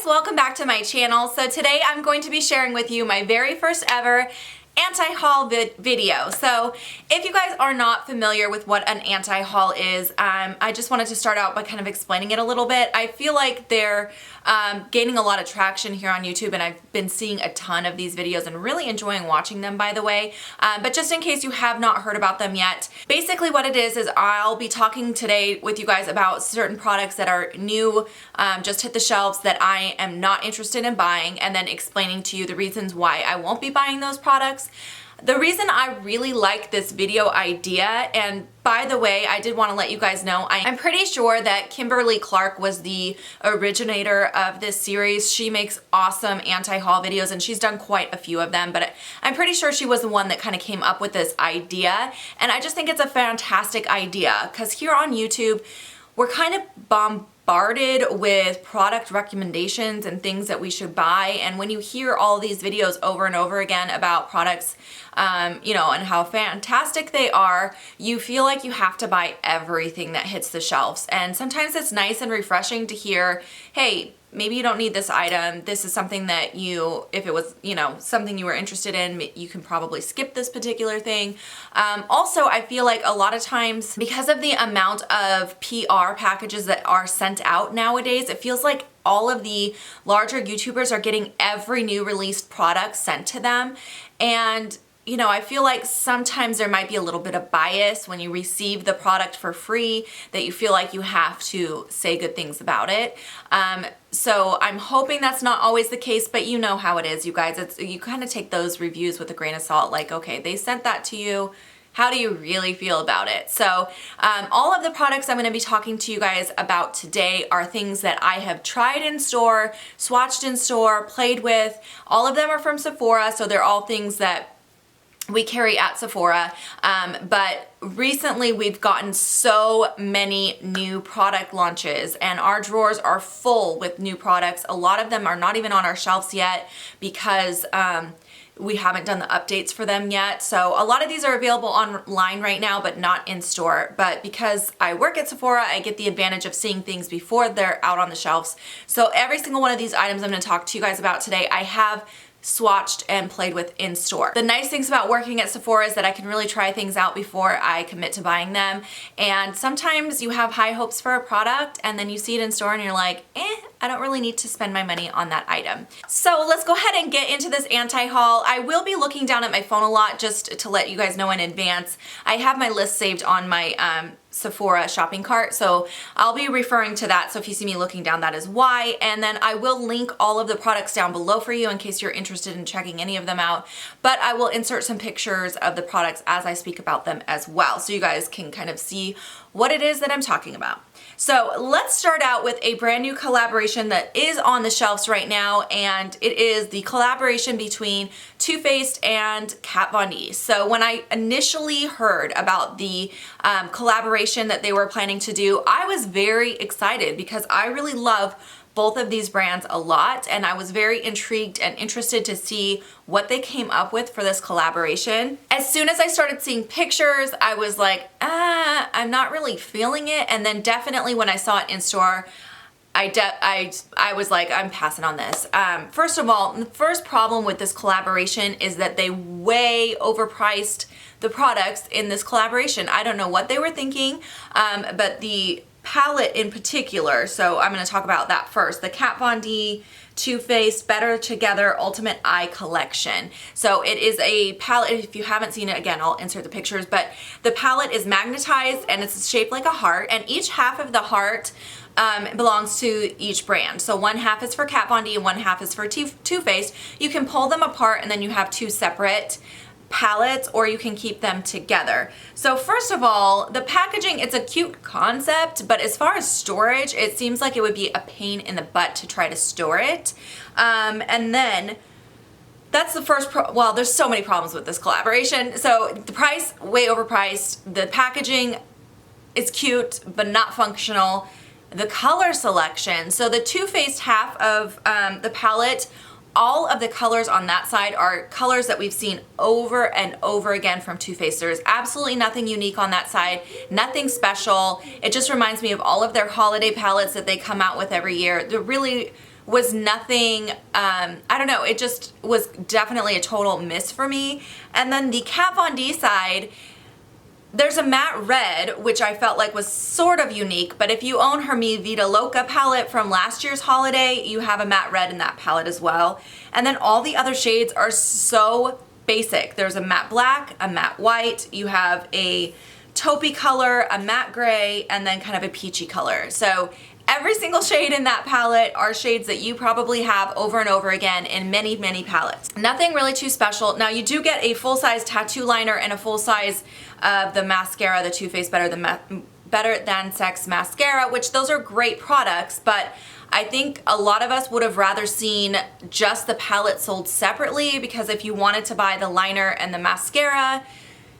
welcome back to my channel. So today I'm going to be sharing with you my very first ever anti-haul video. So if you guys are not familiar with what an anti-haul is, I just wanted to start out by kind of explaining it a little bit. I feel like they're gaining a lot of traction here on YouTube, and I've been seeing a ton of these videos and really enjoying watching them, by the way. But just in case you have not heard about them yet, basically what it is I'll be talking today with you guys about certain products that are new, just hit the shelves, that I am not interested in buying, and then explaining to you the reasons why I won't be buying those products. The reason I really like this video idea, and by the way, I did want to let you guys know, I'm pretty sure that Kimberly Clark was the originator of this series. She makes awesome anti-haul videos, and she's done quite a few of them, but I'm pretty sure she was the one that kind of came up with this idea, and I just think it's a fantastic idea, because here on YouTube, we're kind of bombarded with product recommendations and things that we should buy, and when you hear all these videos over and over again about products, you know, and how fantastic they are, you feel like you have to buy everything that hits the shelves. And sometimes it's nice and refreshing to hear, hey, maybe you don't need this item. This is something that you, if it was, you know, something you were interested in, you can probably skip this particular thing. Also, I feel like a lot of times, because of the amount of PR packages that are sent out nowadays, it feels like all of the larger YouTubers are getting every new released product sent to them. And you know, I feel like sometimes there might be a little bit of bias when you receive the product for free, that you feel like you have to say good things about it. So I'm hoping that's not always the case, but you know how it is, you guys. You kind of take those reviews with a grain of salt, like, okay, they sent that to you. How do you really feel about it? So all of the products I'm going to be talking to you guys about today are things that I have tried in store, swatched in store, played with. All of them are from Sephora, so they're all things that we carry at Sephora, but recently we've gotten so many new product launches, and our drawers are full with new products. A lot of them are not even on our shelves yet because we haven't done the updates for them yet. So a lot of these are available online right now, but not in store. But because I work at Sephora, I get the advantage of seeing things before they're out on the shelves. So every single one of these items I'm going to talk to you guys about today, I have swatched and played with in store. The nice things about working at Sephora is that I can really try things out before I commit to buying them. And sometimes you have high hopes for a product and then you see it in store and you're like, I don't really need to spend my money on that item. So let's go ahead and get into this anti-haul. I will be looking down at my phone a lot, just to let you guys know in advance. I have my list saved on my Sephora shopping cart, so I'll be referring to that. So if you see me looking down, that is why. And then I will link all of the products down below for you in case you're interested in checking any of them out. But I will insert some pictures of the products as I speak about them as well, so you guys can kind of see what it is that I'm talking about. So let's start out with a brand new collaboration that is on the shelves right now, and it is the collaboration between Too Faced and Kat Von D. So when I initially heard about the collaboration that they were planning to do, I was very excited because I really love both of these brands a lot, and I was very intrigued and interested to see what they came up with for this collaboration. As soon as I started seeing pictures, I was like, I'm not really feeling it. And then definitely when I saw it in store, I was like, I'm passing on this. First of all, the first problem with this collaboration is that they way overpriced the products in this collaboration. I don't know what they were thinking, but the palette in particular, so I'm going to talk about that first. The Kat Von D Too Faced Better Together Ultimate Eye Collection. So it is a palette. If you haven't seen it, again, I'll insert the pictures, but the palette is magnetized and it's shaped like a heart, and each half of the heart belongs to each brand. So one half is for Kat Von D and one half is for Too Faced. You can pull them apart and then you have two separate palettes, or you can keep them together. So first of all, the packaging, it's a cute concept, but as far as storage, it seems like it would be a pain in the butt to try to store it. And then that's the first well, there's so many problems with this collaboration. So the price, way overpriced. The packaging is cute, but not functional. The color selection, so the Too Faced half of the palette, all of the colors on that side are colors that we've seen over and over again from Too Faced. There's absolutely nothing unique on that side, nothing special. It just reminds me of all of their holiday palettes that they come out with every year. They're really was nothing, I don't know, it just was definitely a total miss for me. And then the Kat Von D side, there's a matte red, which I felt like was sort of unique, but if you own her Mi Vida Loca palette from last year's holiday, you have a matte red in that palette as well. And then all the other shades are so basic. There's a matte black, a matte white, you have a taupey color, a matte gray, and then kind of a peachy color. So every single shade in that palette are shades that you probably have over and over again in many, many palettes. Nothing really too special. Now you do get a full-size tattoo liner and a full size of the mascara, the Too Faced Better Than Sex mascara, which those are great products, but I think a lot of us would have rather seen just the palette sold separately, because if you wanted to buy the liner and the mascara,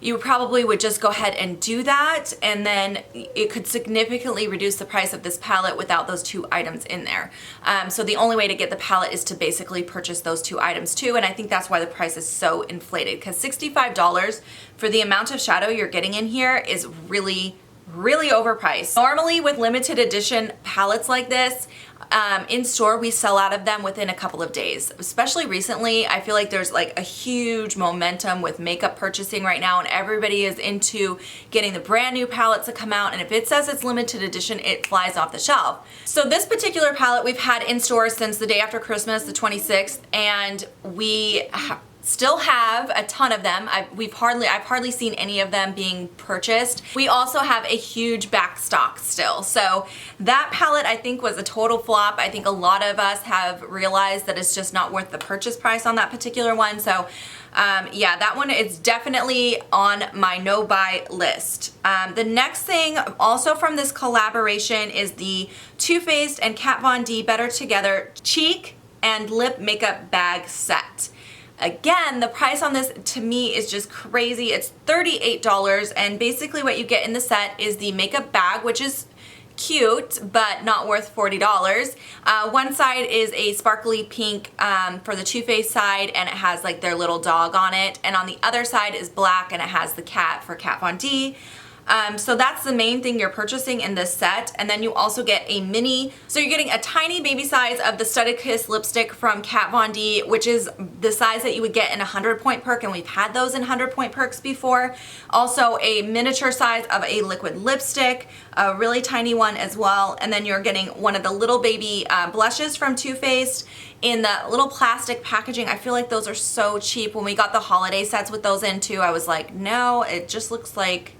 you probably would just go ahead and do that, and then it could significantly reduce the price of this palette without those two items in there. So the only way to get the palette is to basically purchase those two items too, and I think that's why the price is so inflated, because $65 for the amount of shadow you're getting in here is really overpriced. Normally with limited edition palettes like this, in store we sell out of them within a couple of days. Especially recently, I feel like there's like a huge momentum with makeup purchasing right now, and everybody is into getting the brand new palettes that come out, and if it says it's limited edition, it flies off the shelf. So this particular palette we've had in store since the day after Christmas, the 26th, and we still have a ton of them. I've hardly seen any of them being purchased. We also have a huge back stock still. So that palette I think was a total flop. I think a lot of us have realized that it's just not worth the purchase price on that particular one. So yeah, that one is definitely on my no buy list. The next thing also from this collaboration is the Too Faced and Kat Von D Better Together cheek and lip makeup bag set. Again, the price on this to me is just crazy. It's $38, and basically what you get in the set is the makeup bag, which is cute but not worth $40. One side is a sparkly pink for the Too Faced side, and it has like their little dog on it, and on the other side is black and it has the cat for Kat Von D. So that's the main thing you're purchasing in this set, and then you also get a mini, so you're getting a tiny baby size of the Studded Kiss lipstick from Kat Von D, which is the size that you would get in a 100-point perk, and we've had those in 100-point perks before. Also a miniature size of a liquid lipstick, a really tiny one as well, and then you're getting one of the little baby blushes from Too Faced in the little plastic packaging. I feel like those are so cheap. When we got the holiday sets with those in too, I was like, no, it just looks like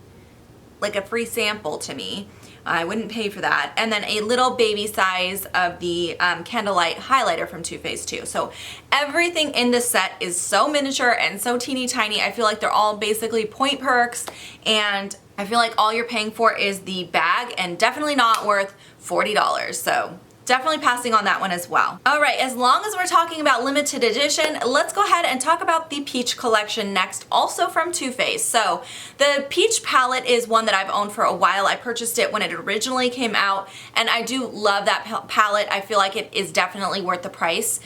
a free sample to me. I wouldn't pay for that. And then a little baby size of the Candlelight highlighter from Too Faced too. So everything in this set is so miniature and so teeny tiny. I feel like they're all basically point perks, and I feel like all you're paying for is the bag, and definitely not worth $40. So definitely passing on that one as well. All right, as long as we're talking about limited edition, let's go ahead and talk about the Peach collection next, also from Too Faced. So the Peach palette is one that I've owned for a while. I purchased it when it originally came out, and I do love that palette. I feel like it is definitely worth the price.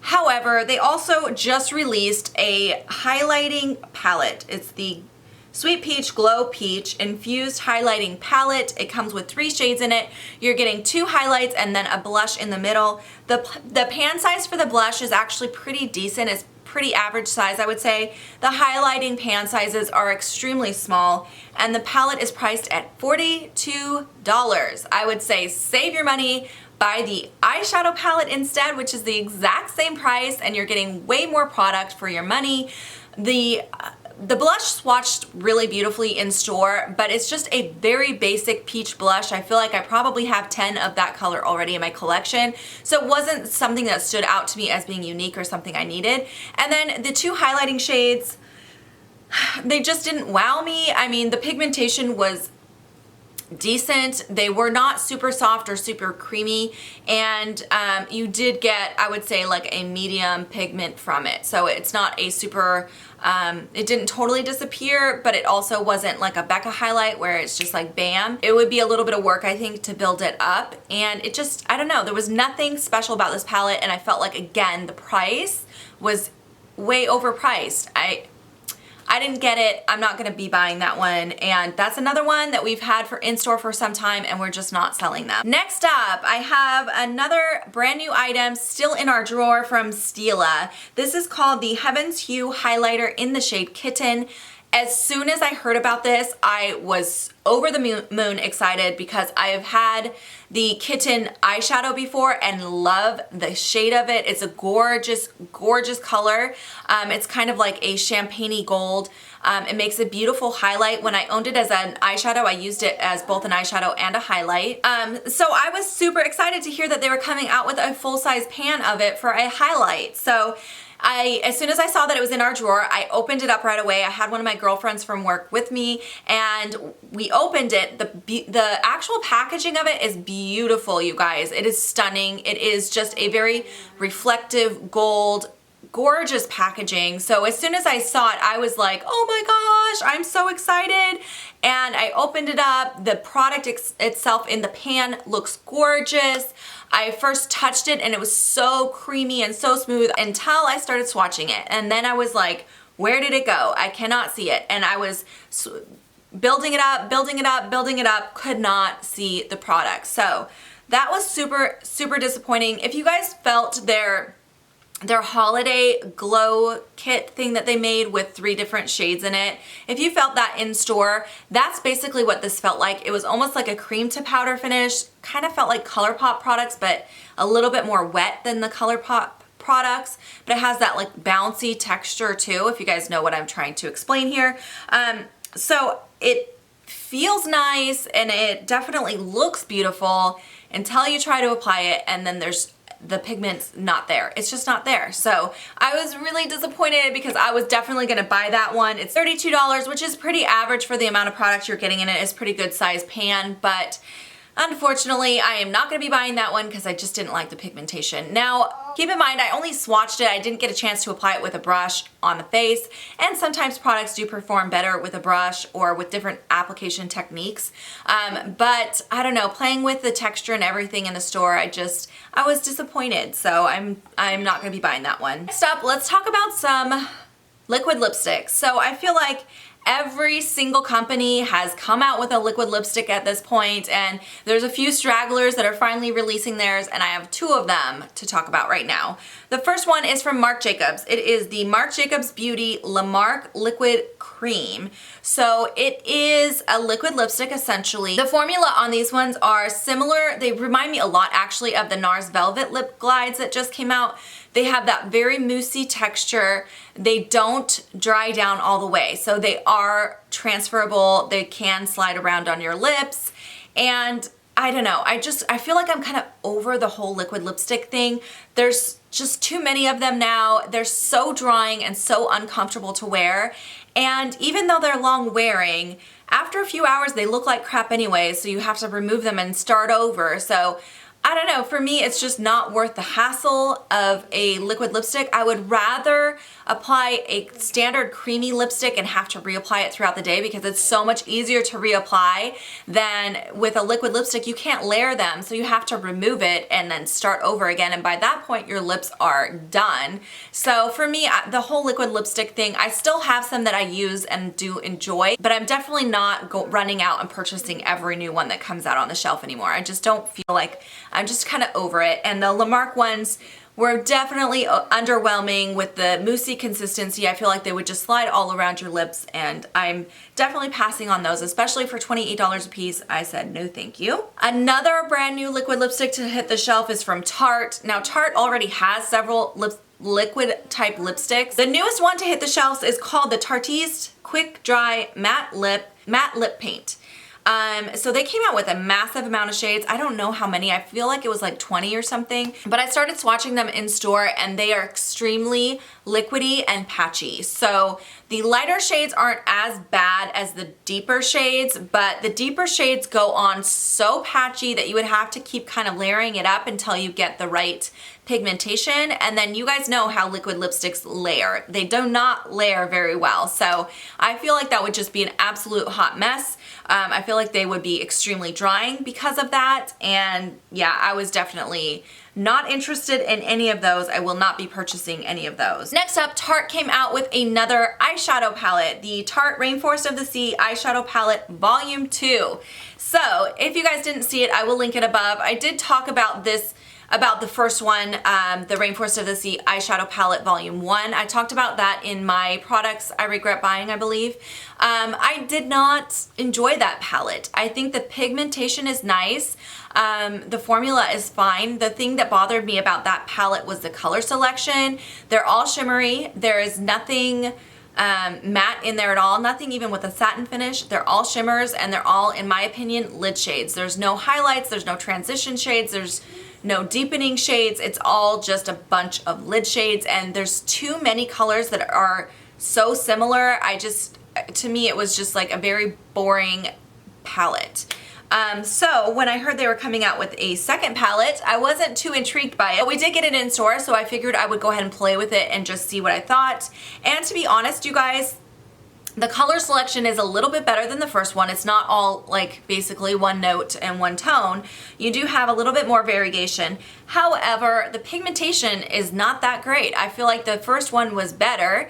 However, they also just released a highlighting palette. It's the Sweet Peach Glow Peach Infused Highlighting Palette. It comes with 3 shades in it. You're getting 2 highlights and then a blush in the middle. The pan size for the blush is actually pretty decent. It's pretty average size, I would say. The highlighting pan sizes are extremely small, and the palette is priced at $42. I would say save your money, buy the eyeshadow palette instead, which is the exact same price, and you're getting way more product for your money. The blush swatched really beautifully in store, but it's just a very basic peach blush. I feel like I probably have 10 of that color already in my collection, so it wasn't something that stood out to me as being unique or something I needed. And then the 2 highlighting shades, they just didn't wow me. I mean, the pigmentation was decent. They were not super soft or super creamy, and you did get, I would say, like a medium pigment from it. So it's not a super, it didn't totally disappear, but it also wasn't like a Becca highlight where it's just like bam. It would be a little bit of work, I think, to build it up, and it just, I don't know, there was nothing special about this palette, and I felt like, again, the price was way overpriced. I didn't get it. I'm not gonna be buying that one. And that's another one that we've had for in-store for some time and we're just not selling them. Next up, I have another brand new item still in our drawer from Stila. This is called the Heaven's Hue Highlighter in the shade Kitten. As soon as I heard about this, I was over the moon excited because I've had the Kitten eyeshadow before and love the shade of it. It's a gorgeous, gorgeous color. It's kind of like a champagne-y gold. It makes a beautiful highlight. When I owned it as an eyeshadow, I used it as both an eyeshadow and a highlight. So I was super excited to hear that they were coming out with a full-size pan of it for a highlight. So as soon as I saw that it was in our drawer, I opened it up right away. I had one of my girlfriends from work with me and we opened it. The actual packaging of it is beautiful, you guys. It is stunning. It is just a very reflective gold, gorgeous packaging. So as soon as I saw it, I was like, oh my gosh, I'm so excited. And I opened it up. The product itself in the pan looks gorgeous. I first touched it and it was so creamy and so smooth until I started swatching it. And then I was like, where did it go? I cannot see it. And I was building it up, building it up, building it up, could not see the product. So that was super, super disappointing. If you guys felt their holiday glow kit thing that they made with 3 different shades in it, if you felt that in store, that's basically what this felt like. It was almost like a cream to powder finish, kind of felt like ColourPop products, but a little bit more wet than the ColourPop products, but it has that like bouncy texture too, if you guys know what I'm trying to explain here. So it feels nice and it definitely looks beautiful until you try to apply it and then the pigment's not there. It's just not there. So I was really disappointed because I was definitely gonna buy that one. It's $32, which is pretty average for the amount of product you're getting in it. It's a pretty good size pan, but unfortunately, I am not gonna be buying that one because I just didn't like the pigmentation. Now, keep in mind, I only swatched it. I didn't get a chance to apply it with a brush on the face, and sometimes products do perform better with a brush or with different application techniques. But I don't know, playing with the texture and everything in the store, I was disappointed. So I'm not gonna be buying that one. Next up, let's talk about some liquid lipsticks. So I feel like every single company has come out with a liquid lipstick at this point, and there's a few stragglers that are finally releasing theirs, and I have 2 of them to talk about right now. The first one is from Marc Jacobs. It is the Marc Jacobs Beauty La Marque Liquid Cream. So it is a liquid lipstick essentially. The formula on these ones are similar. They remind me a lot actually of the NARS Velvet Lip Glides that just came out. They have that very moussey texture. They don't dry down all the way. So they are transferable. They can slide around on your lips. And I don't know, I feel like I'm kind of over the whole liquid lipstick thing. There's just too many of them now. They're so drying and so uncomfortable to wear. And even though they're long wearing, after a few hours they look like crap anyway, so you have to remove them and start over. So I don't know, for me it's just not worth the hassle of a liquid lipstick. I would rather apply a standard creamy lipstick and have to reapply it throughout the day because it's so much easier to reapply than with a liquid lipstick. You can't layer them, so you have to remove it and then start over again, and by that point your lips are done. So for me, the whole liquid lipstick thing, I still have some that I use and do enjoy, but I'm definitely not running out and purchasing every new one that comes out on the shelf anymore. I just don't feel like, I'm just kind of over it. And the La Marque ones were definitely underwhelming with the moussey consistency. I feel like they would just slide all around your lips, and I'm definitely passing on those, especially for $28 a piece. I said no thank you. Another brand new liquid lipstick to hit the shelf is from Tarte. Now Tarte already has several liquid type lipsticks. The newest one to hit the shelves is called the Tarteist Quick Dry Matte Lip Paint. So they came out with a massive amount of shades. I don't know how many. I feel like it was like 20 or something. But I started swatching them in store and they are extremely liquidy and patchy. So the lighter shades aren't as bad as the deeper shades, but the deeper shades go on so patchy that you would have to keep kind of layering it up until you get the right pigmentation. And then you guys know how liquid lipsticks layer. They do not layer very well. So I feel like that would just be an absolute hot mess. I feel like they would be extremely drying because of that. And yeah, I was definitely Not interested in any of those. I will not be purchasing any of those. Next up, Tarte came out with another eyeshadow palette, the Tarte Rainforest of the Sea Eyeshadow Palette Volume 2. So if you guys didn't see it, I will link it above. I did talk about this, about the first one, the Rainforest of the Sea Eyeshadow Palette Volume 1. I talked about that in my products I regret buying, I believe. I did not enjoy that palette. I think the pigmentation is nice. The formula is fine. The thing that bothered me about that palette was the color selection. They're all shimmery. There is nothing matte in there at all, nothing even with a satin finish. They're all shimmers, and they're all, in my opinion, lid shades. There's no highlights, there's no transition shades, there's no deepening shades. It's all just a bunch of lid shades, and there's too many colors that are so similar. To me, it was just like a very boring palette. So when I heard they were coming out with a second palette, I wasn't too intrigued by it. But we did get it in store, so I figured I would go ahead and play with it and just see what I thought. And to be honest, you guys, the color selection is a little bit better than the first one. It's not all like basically one note and one tone. You do have a little bit more variation. However, the pigmentation is not that great. I feel like the first one was better.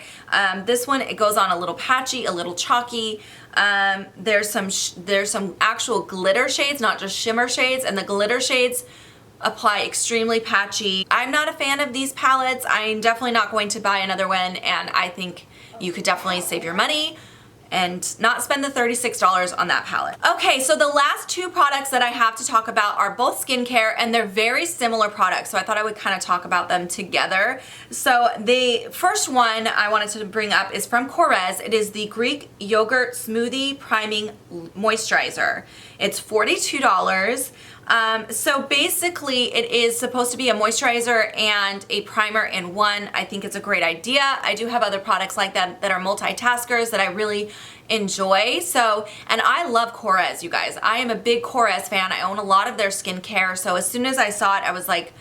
This one, it goes on a little patchy, a little chalky. There's some actual glitter shades, not just shimmer shades, and the glitter shades apply extremely patchy. I'm not a fan of these palettes. I'm definitely not going to buy another one, and I think you could definitely save your money and not spend the $36 on that palette. Okay, so the last two products that I have to talk about are both skincare, and they're very similar products, so I thought I would kind of talk about them together. So the first one I wanted to bring up is from Korres. It is the Greek Yogurt Smoothie Priming Moisturizer. It's $42. So basically it is supposed to be a moisturizer and a primer in one. I think it's a great idea. I do have other products like that that are multitaskers that I really enjoy. So, and I love Korres, you guys. I am a big Korres fan. I own a lot of their skincare. So as soon as I saw it, I was like,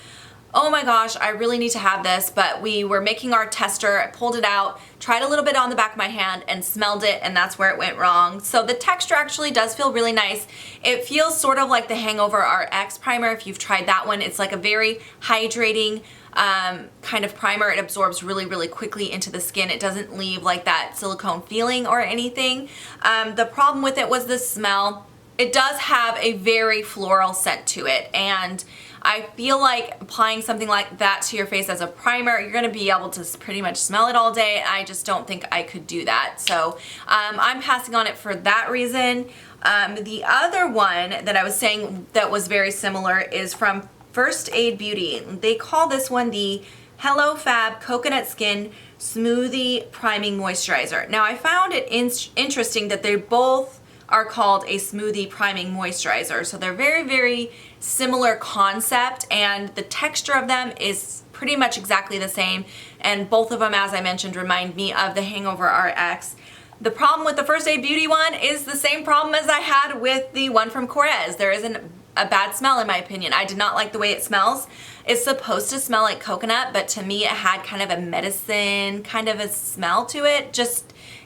oh my gosh, I really need to have this. But we were making our tester, I pulled it out, tried a little bit on the back of my hand and smelled it, and that's where it went wrong. So the texture actually does feel really nice. It feels sort of like the Hangover RX primer. If you've tried that one, it's like a very hydrating kind of primer. It absorbs really, really quickly into the skin. It doesn't leave like that silicone feeling or anything. The problem with it was the smell. It does have a very floral scent to it, and I feel like applying something like that to your face as a primer, you're going to be able to pretty much smell it all day. I just don't think I could do that. So I'm passing on it for that reason. The other one that I was saying that was very similar is from First Aid Beauty. They call this one the Hello Fab Coconut Skin Smoothie Priming Moisturizer. Now I found it interesting that they both are called a smoothie priming moisturizer. So they're very, very similar concept, and the texture of them is pretty much exactly the same. And both of them, as I mentioned, remind me of the Hangover RX. The problem with the First Aid Beauty one is the same problem as I had with the one from Korres. There isn't a bad smell in my opinion. I did not like the way it smells. It's supposed to smell like coconut, but to me it had kind of a medicine kind of a smell to it.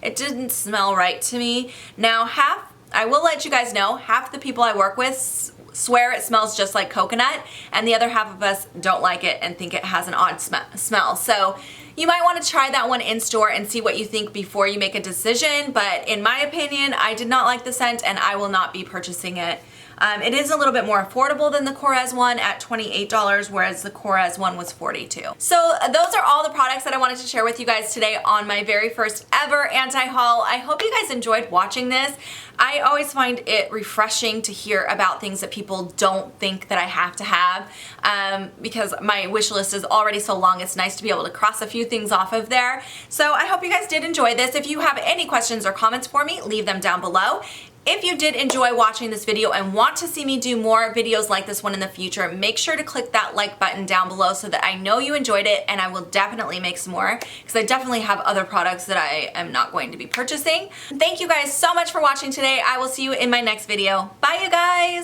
It didn't smell right to me. Now I will let you guys know, half the people I work with swear it smells just like coconut, and the other half of us don't like it and think it has an odd smell. So you might want to try that one in store and see what you think before you make a decision, but in my opinion, I did not like the scent and I will not be purchasing it. It is a little bit more affordable than the Korres one at $28, whereas the Korres one was $42. So those are all the products that I wanted to share with you guys today on my very first ever anti-haul. I hope you guys enjoyed watching this. I always find it refreshing to hear about things that people don't think that I have to have, because my wish list is already so long. It's nice to be able to cross a few things off of there. So I hope you guys did enjoy this. If you have any questions or comments for me, leave them down below. If you did enjoy watching this video and want to see me do more videos like this one in the future, make sure to click that like button down below so that I know you enjoyed it, and I will definitely make some more because I definitely have other products that I am not going to be purchasing. Thank you guys so much for watching today. I will see you in my next video. Bye, you guys!